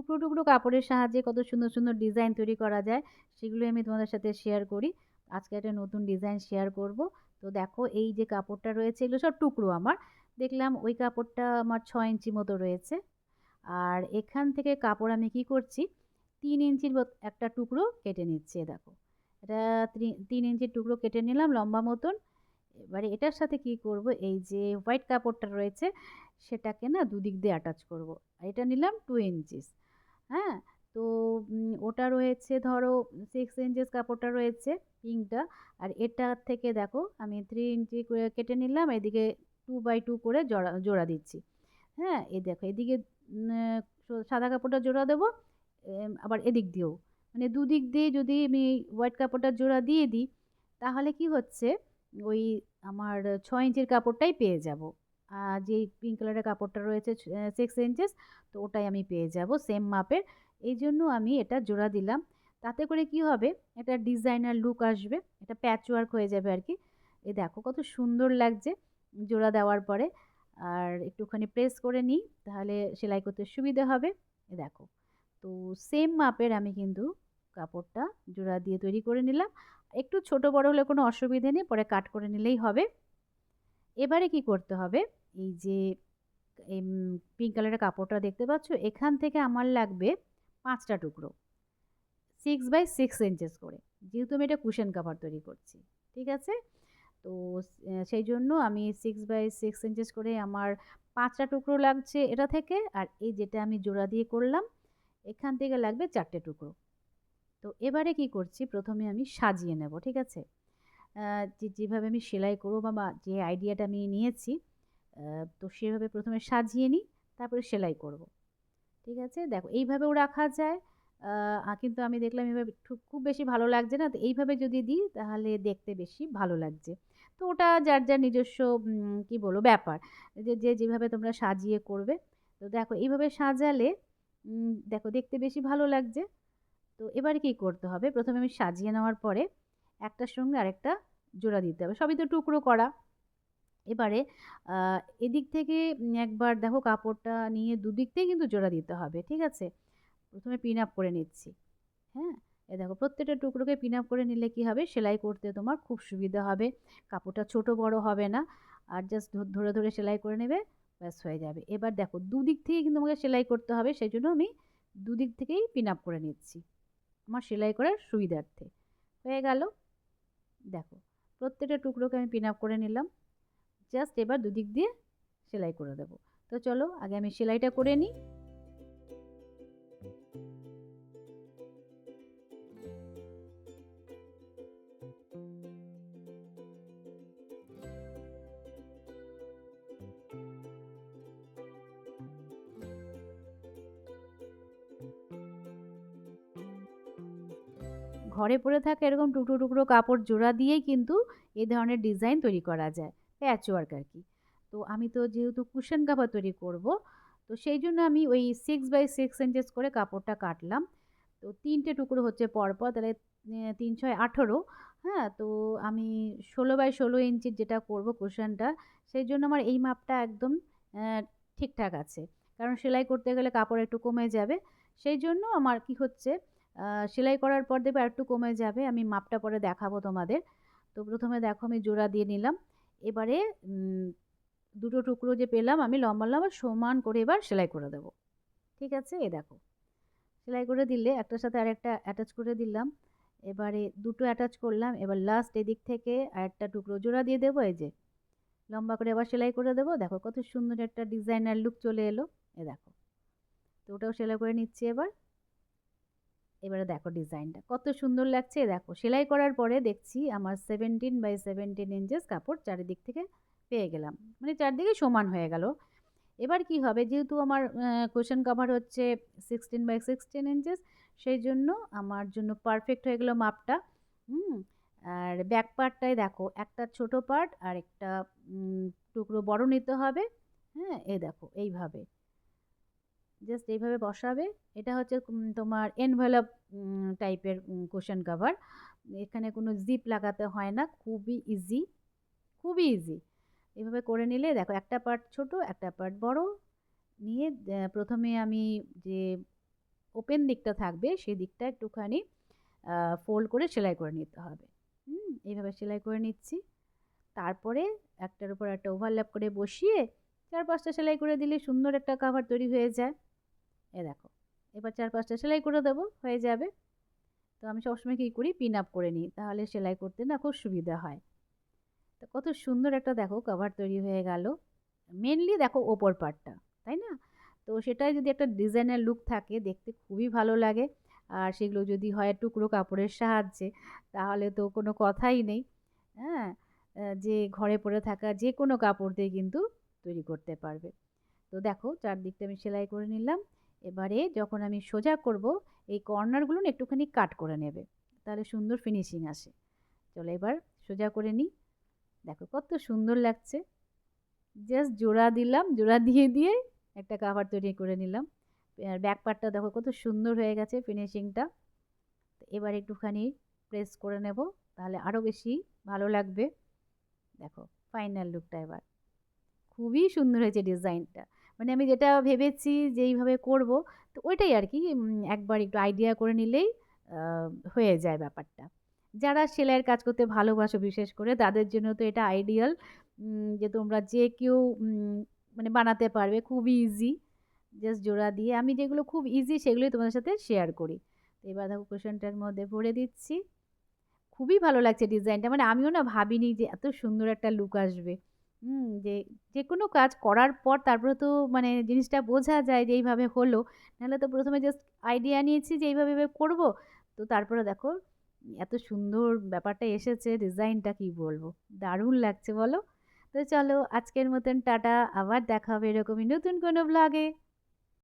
টুকরো, টুকরো কাপড়ের সাহায্যে কত সুন্দর, সুন্দর ডিজাইন তৈরি করা যায়, সেগুলোই আমি তোমাদের সাথে শেয়ার করি। আজকে একটা নতুন ডিজাইন শেয়ার করব। তো দেখো এই যে কাপড়টা রয়েছে এগুলো সব টুকরো আমার। দেখলাম ওই কাপড়টা আমার ৬ ইঞ্চি মতো রয়েছে। আর এখান থেকে কাপড় আমি কি করছি ৩ ইঞ্চির একটা টুকরো কেটে নিচ্ছি। দেখো এটা ৩ ইঞ্চির টুকরো কেটে নিলাম লম্বা মতন। এবারে এটার সাথে কি করব এই যে হোয়াইট কাপড়টা রয়েছে সেটাকে না দুদিক দিয়ে অ্যাটাচ করব। এটা নিলাম 2 ইঞ্চিস। হ্যাঁ, তো ওটা রয়েছে ধরো 6 ইঞ্চিস কাপড়টা রয়েছে পিঙ্কটা। আর এটার থেকে দেখো আমি 3 ইঞ্চি করে কেটে নিলাম, এদিকে 2 বাই 2 করে জোড়া জোড়া দিচ্ছি। হ্যাঁ, এই দেখো এদিকে সাদা কাপড়টা জোড়া দেবো, আবার এদিক দিয়েও, মানে দুদিক দিয়ে যদি আমি হোয়াইট কাপড়টা জোড়া দিয়ে দিই তাহলে কি হচ্ছে ওই আমার 6 ইঞ্চির কাপড়টাই পেয়ে যাব। যেই পিঙ্ক কালারের কাপড়টা রয়েছে 6 ইঞ্চিস, তো ওটাই আমি পেয়ে যাব সেম মাপের। এই জন্য আমি এটা জোড়া দিলাম। তাতে করে কি হবে একটা ডিজাইনার লুক আসবে, এটা প্যাচ ওয়ার্ক হয়ে যাবে আর কি। এই দেখো কত সুন্দর লাগছে জোড়া দেওয়ার পরে। আর একটুখানি প্রেস করে নিই তাহলে সেলাই করতে সুবিধা হবে। এ দেখো, তো সেম মাপের আমি কিন্তু কাপড়টা জোড়া দিয়ে তৈরি করে নিলাম। একটু ছোট বড় হলে কোনো অসুবিধে নেই, পরে কাট করে নিলেই হবে। এবারে কি করতে হবে এই যে পিঙ্ক কালারের কাপড়টা দেখতে পাচ্ছ, এখান থেকে আমার লাগবে 5টা টুকরো 6 বাই 6 ইঞ্চেস করে, যেহেতু আমি এটা কুশন কাভার তৈরি করছি। ঠিক আছে, তো সেই জন্য আমি 6 বাই 6 ইঞ্চেস করে আমার 5টা টুকরো লাগছে এটা থেকে। আর এই যেটা আমি জোড়া দিয়ে করলাম এখান থেকে লাগবে 4টে টুকরো। তো এবারে কি করছি প্রথমে আমি সাজিয়ে নেব। ঠিক আছে, যেভাবে আমি সেলাই করবো বা যে আইডিয়াটা আমি নিয়েছি তো সেভাবে প্রথমে সাজিয়ে নিই, তারপরে সেলাই করব। ঠিক আছে, দেখো এইভাবেও রাখা যায়, কিন্তু আমি দেখলাম এভাবে খুব বেশি ভালো লাগছে না, তো এইভাবে যদি দিই তাহলে দেখতে বেশি ভালো লাগছে। তো ওটা যার যার নিজস্ব কি বলবো ব্যাপার, যে যে যেভাবে তোমরা সাজিয়ে করবে। তো দেখো এইভাবে সাজালে দেখো দেখতে বেশি ভালো লাগছে। তো এবারে কি করতে হবে প্রথমে আমি সাজিয়ে নেওয়ার পরে একটার সঙ্গে আরেকটা জোড়া দিতে হবে, সবই তো টুকরো করা। এবারে এদিক থেকে একবার দেখো কাপড়টা নিয়ে দুদিক থেকে কিন্তু জোড়া দিতে হবে। ঠিক আছে, প্রথমে পিন আপ করে নিচ্ছি। হ্যাঁ, এ দেখো প্রত্যেকটা টুকরোকে পিন আপ করে নিলে কি হবে সেলাই করতে তোমার খুব সুবিধা হবে, কাপড়টা ছোট বড় হবে না। আর জাস্ট ধরে ধরে সেলাই করে নেবে, ব্যাস হয়ে যাবে। এবার দেখো দুদিক থেকে কিন্তু আমাকে সেলাই করতে হবে, সেই জন্য আমি দুদিক থেকেই পিন আপ করে নিচ্ছি আমার সেলাই করার সুবিধার্থে। হয়ে গেল, দেখো প্রত্যেকটা টুকরোকে আমি পিন আপ করে নিলাম, জাস্ট এবার দুদিক দিয়ে সেলাই করে দেবো। তো চলো আগে আমি সেলাইটা করে নিই। ঘরে পড়ে থাকা এরকম টুকরো টুকরো কাপড় জোড়া দিয়েই কিন্তু এই ধরনের ডিজাইন তৈরি করা যায়, প্যাচ ওয়ার্ক আর কি। তো আমি তো যেহেতু কুশন কাভার তৈরি করব, তো সেই জন্য আমি ওই 6 বাই 6 ইঞ্চেস করে কাপড়টা কাটলাম। তো 3টে টুকরো হচ্ছে পরপর, তাহলে 3 6 18। হ্যাঁ, তো আমি 16 বাই 16 ইঞ্চির যেটা করব কুশনটা, সেই জন্য আমার এই মাপটা একদম ঠিকঠাক আছে। কারণ সেলাই করতে গেলে কাপড় একটু কমে যাবে, সেই জন্য আমার কি হচ্ছে সেলাই করার পর দেখবে আরেকটু কমে যাবে, আমি মাপটা পরে দেখাবো তোমাদের। তো প্রথমে দেখো আমি জোড়া দিয়ে নিলাম। এবারে দুটো টুকরো যে পেলাম আমি লম্বা লম্বা সমান করে এবার সেলাই করে দেবো। ঠিক আছে, এ দেখো সেলাই করে দিলে একটার সাথে আরেকটা অ্যাটাচ করে দিলাম। এবারে দুটো অ্যাটাচ করলাম, এবার লাস্ট এদিক থেকে আরেকটা টুকরো জোড়া দিয়ে দেবো, এই যে লম্বা করে আবার সেলাই করে দেবো। দেখো কত সুন্দর একটা ডিজাইনার লুক চলে এলো। এ দেখো, তো ওটাও সেলাই করে নিচ্ছি এবার। এবারে দেখো ডিজাইনটা কত সুন্দর লাগছে। দেখো সেলাই করার পরে দেখছি আমার 17 বাই 17 ইঞ্চেস কাপড় চারিদিক থেকে পেয়ে গেলাম, মানে চারদিকে সমান হয়ে গেল। এবার কি হবে যেহেতু আমার কুশন কভার হচ্ছে 16 বাই 16 ইঞ্চেস, সেই জন্য আমার জন্য পারফেক্ট হয়ে গেল মাপটা। হুম, আর ব্যাক পার্টটায় দেখো একটা ছোট পার্ট আর একটা টুকরো বড় নিতে হবে। হ্যাঁ, এই দেখো এইভাবে জাস্ট এইভাবে বসাবে। এটা হচ্ছে তোমার এনভেলপ টাইপের কুশন কভার, এখানে কোনো জিপ লাগাতে হয় না, খুবই ইজি, খুবই ইজি। এভাবে করে নিলে দেখো একটা পার্ট ছোট একটা পার্ট বড় নিয়ে প্রথমে আমি যে ওপেন দিকটা থাকবে সেই দিকটা একটুখানি ফোল্ড করে সেলাই করে নিতে হবে। এইভাবে সেলাই করে নিচ্ছি। তারপরে একটার উপর একটা ওভারল্যাপ করে বসিয়ে 4-5টা সেলাই করে দিলে সুন্দর একটা কাভার তৈরি হয়ে যায়। দেখো, এবার 4-5টা সেলাই করে দেবো, হয়ে যাবে। তো আমি সবসময় কী করি, পিন আপ করে নিই, তাহলে সেলাই করতে না খুব সুবিধা হয়। তো কত সুন্দর একটা দেখো কাভার তৈরি হয়ে গেল। মেনলি দেখো ওপর পার্টটা, তাই না? তো সেটাই যদি একটা ডিজাইনার লুক থাকে, দেখতে খুবই ভালো লাগে। আর সেগুলো যদি হয় টুকরো কাপড়ের সাহায্যে, তাহলে তো কোনো কথাই নেই। হ্যাঁ, যে ঘরে পড়ে থাকা যে কোনো কাপড় দিয়ে কিন্তু তৈরি করতে পারবে। তো দেখো চারদিকটা আমি সেলাই করে নিলাম। এবারে যখন আমি সোজা করব, এই কর্নারগুলো না একটুখানি কাট করে নেবে, তাহলে সুন্দর ফিনিশিং আসে। চলো এবার সোজা করে নিই। দেখো কত সুন্দর লাগছে। জাস্ট জোড়া দিলাম, জোড়া দিয়ে একটা কাভার তৈরি করে নিলাম। আর ব্যাক পার্টটা দেখো কত সুন্দর হয়ে গেছে ফিনিশিংটা। এবার একটুখানি প্রেস করে নেব, তাহলে আরও বেশি ভালো লাগবে। দেখো ফাইনাল লুকটা এবার খুবই সুন্দর হয়েছে ডিজাইনটা। মানে আমি যেটা ভেবেছি যে এইভাবে করব, তো ওইটাই আর কি, একবার একটু আইডিয়া করে নিলেই হয়ে যায় ব্যাপারটা। যারা সেলাইয়ের কাজ করতে ভালোবাসো বিশেষ করে, তাদের জন্য তো এটা আইডিয়াল, যে তোমরা যে কেউ মানে বানাতে পারবে, খুবই ইজি। জাস্ট জোড়া দিয়ে আমি যেগুলো খুব ইজি সেগুলোই তোমাদের সাথে শেয়ার করি। তো এবার দেখো কুশনটার মধ্যে ভরে দিচ্ছি। খুবই ভালো লাগছে ডিজাইনটা, মানে আমিও না ভাবিনি যে এত সুন্দর একটা লুক আসবে। যে যেকোনো কাজ করার পর তারপরে তো মানে জিনিসটা বোঝা যায় যে এইভাবে হলো। নাহলে তো প্রথমে জাস্ট আইডিয়া নিয়েছি যে এইভাবে এভাবে করব। তো তারপরে দেখো এত সুন্দর ব্যাপারটা এসেছে, ডিজাইনটা কি বলবো, দারুণ লাগছে বলো। তো চলো আজকের মতন টাটা, আবার দেখা হবে এরকমই নতুন কোনো ব্লগে।